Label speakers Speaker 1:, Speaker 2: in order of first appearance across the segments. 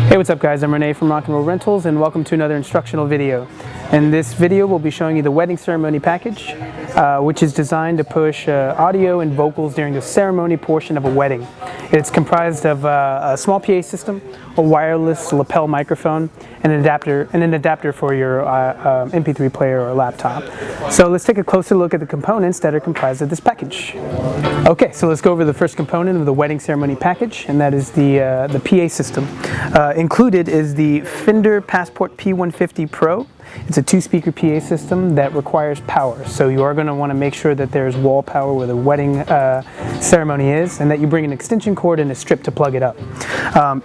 Speaker 1: Hey, what's up guys, I'm Rene from Rock and Roll Rentals and welcome to another instructional video. In this video we'll be showing you the wedding ceremony package, which is designed to push audio and vocals during the ceremony portion of a wedding. It's comprised of a small PA system, a wireless lapel microphone, and an adapter for your MP3 player or laptop. So let's take a closer look at the components that are comprised of this package. Okay, so let's go over the first component of the wedding ceremony package, and that is the PA system. Included is the Fender Passport P150 Pro. It's a 2-speaker PA system that requires power, so you are going to want to make sure that there's wall power where the wedding ceremony is, and that you bring an extension cord and a strip to plug it up.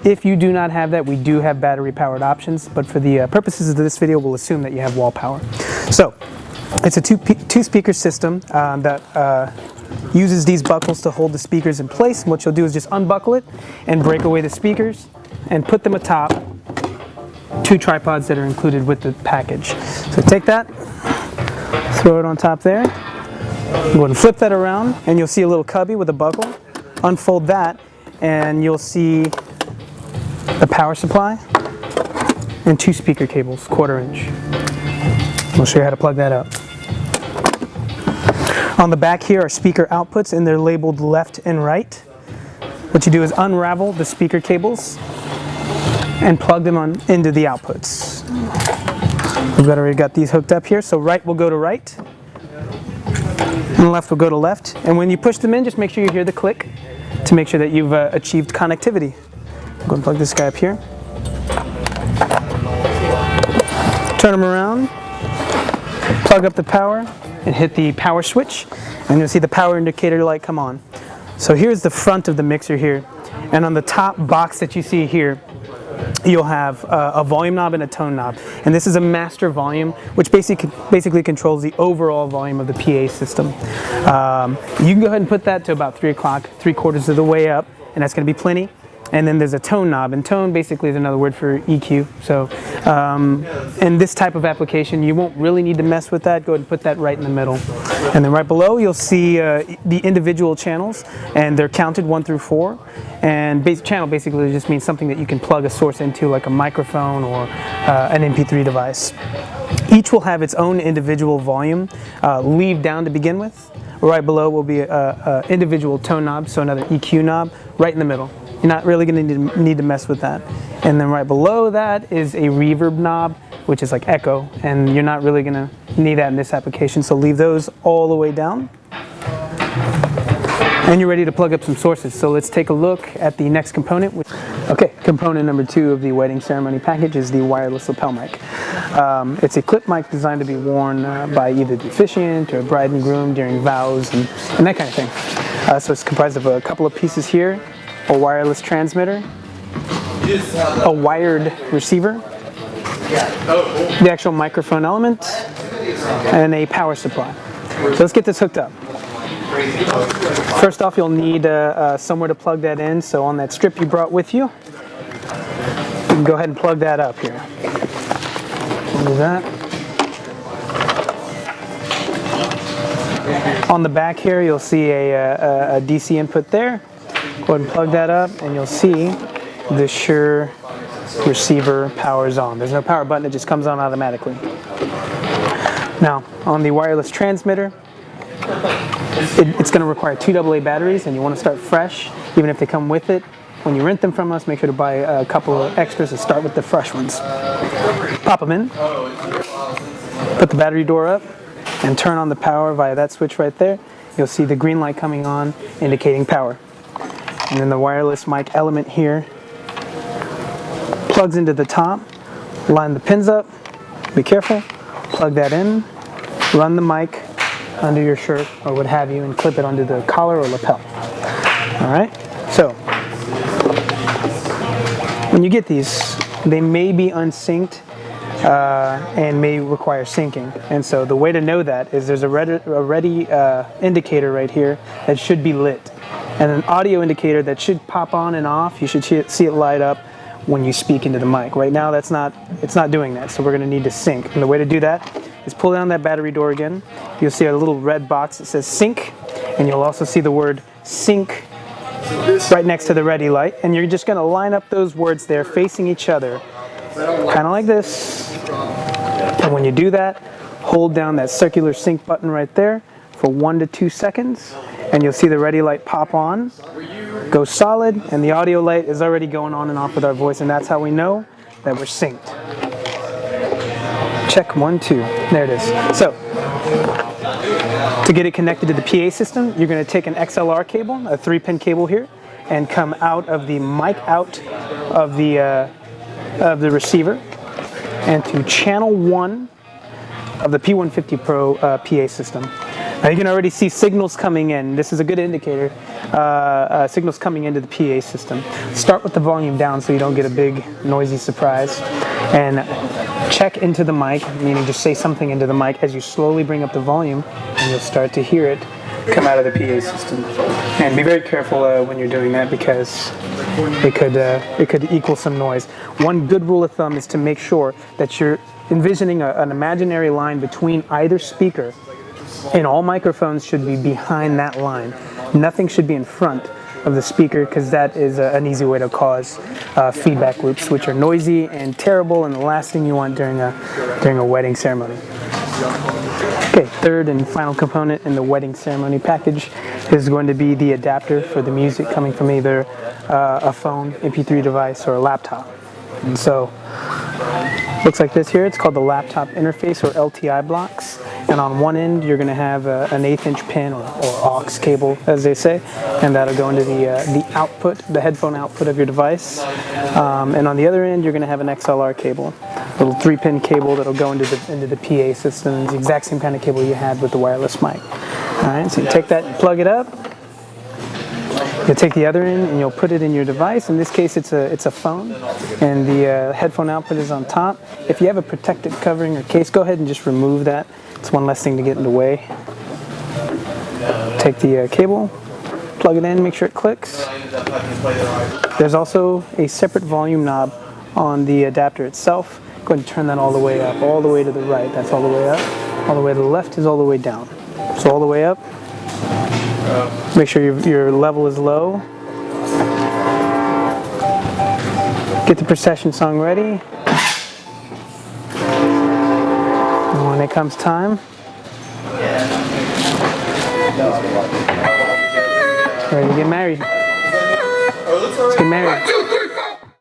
Speaker 1: If you do not have that, we do have battery powered options, but for the purposes of this video we'll assume that you have wall power. So it's a two-speaker system that uses these buckles to hold the speakers in place. And what you'll do is just unbuckle it and break away the speakers and put them atop 2 tripods that are included with the package. So take that, throw it on top there, go ahead and flip that around and you'll see a little cubby with a buckle. Unfold that and you'll see the power supply and 2 speaker cables, 1/4 inch. We'll show you how to plug that up. On the back here are speaker outputs and they're labeled left and right. What you do is unravel the speaker cables and plug them on into the outputs. We've already got these hooked up here, so right will go to right and left will go to left, and when you push them in just make sure you hear the click to make sure that you've achieved connectivity. Go and plug this guy up here, turn them around, plug up the power and hit the power switch and you'll see the power indicator light come on. So here's the front of the mixer here, and on the top box that you see here you'll have a volume knob and a tone knob, and this is a master volume which basically controls the overall volume of the PA system. You can go ahead and put that to about 3 o'clock, 3/4 of the way up, and that's going to be plenty. And then there's a tone knob, and tone basically is another word for EQ. So in this type of application you won't really need to mess with that. Go ahead and put that right in the middle. And then right below you'll see the individual channels, and they're counted 1 through 4. And channel basically just means something that you can plug a source into, like a microphone or an MP3 device. Each will have its own individual volume, leave down to begin with. Right below will be an individual tone knob, so another EQ knob right in the middle. You're not really going to need to mess with that. And then right below that is a reverb knob, which is like echo, and you're not really going to need that in this application, so leave those all the way down. And you're ready to plug up some sources. So let's take a look at the next component. Okay, component number 2 of the wedding ceremony package is the wireless lapel mic. It's a clip mic designed to be worn by either the officiant or bride and groom during vows and that kind of thing. So it's comprised of a couple of pieces here: a wireless transmitter, a wired receiver, the actual microphone element, and a power supply. So let's get this hooked up. First off, you'll need somewhere to plug that in, so on that strip you brought with you, you can go ahead and plug that up here. Do that. On the back here you'll see a DC input there. Go ahead and plug that up and you'll see the Shure receiver powers on. There's no power button, it just comes on automatically. Now on the wireless transmitter, it's going to require 2 AA batteries, and you want to start fresh even if they come with it. When you rent them from us, make sure to buy a couple of extras and start with the fresh ones. Pop them in, put the battery door up and turn on the power via that switch right there. You'll see the green light coming on indicating power. And then the wireless mic element here plugs into the top. Line the pins up, be careful, plug that in, run the mic under your shirt or what have you and clip it onto the collar or lapel. Alright, so when you get these, they may be unsynced and may require syncing, and so the way to know that is there's a ready indicator right here that should be lit, and an audio indicator that should pop on and off. You should see it light up when you speak into the mic. Right now it's not doing that, so we're going to need to sync, and the way to do that is pull down that battery door again. You'll see a little red box that says sync, and you'll also see the word sync right next to the ready light, and you're just going to line up those words there facing each other, kind of like this. And when you do that, hold down that circular sync button right there for 1 to 2 seconds, and you'll see the ready light pop on, go solid, and the audio light is already going on and off with our voice, and that's how we know that we're synced. Check 1, 2. There it is. So, to get it connected to the PA system, you're going to take an XLR cable, a 3-pin cable here, and come out of the mic out of the receiver, and to channel 1 of the P150 Pro PA system. Now you can already see signals coming in. This is a good indicator. Signals coming into the PA system. Start with the volume down so you don't get a big noisy surprise. And check into the mic, meaning just say something into the mic as you slowly bring up the volume, and you'll start to hear it come out of the PA system. And be very careful when you're doing that, because it could equal some noise. One good rule of thumb is to make sure that you're envisioning an imaginary line between either speaker, and all microphones should be behind that line. Nothing should be in front of the speaker, because that is an easy way to cause feedback loops, which are noisy and terrible, and the last thing you want during a wedding ceremony. Okay, third and final component in the wedding ceremony package is going to be the adapter for the music coming from either a phone, MP3 device, or a laptop. And so, looks like this here. It's called the laptop interface, or LTI blocks. And on one end, you're going to have an 1/8" pin, or aux cable, as they say, and that'll go into the output, the headphone output of your device. And on the other end, you're going to have an XLR cable, a little 3-pin cable that'll go into the PA system, the exact same kind of cable you had with the wireless mic. All right, so you take that and plug it up. You'll take the other end and you'll put it in your device. In this case, it's a phone, and the headphone output is on top. If you have a protective covering or case, go ahead and just remove that. It's one less thing to get in the way. Take the cable, plug it in, make sure it clicks. There's also a separate volume knob on the adapter itself. Go ahead and turn that all the way up, all the way to the right. That's all the way up. All the way to the left is all the way down. So all the way up. Make sure your level is low. Get the procession song ready. And when it comes time, ready to get married. Let's get married.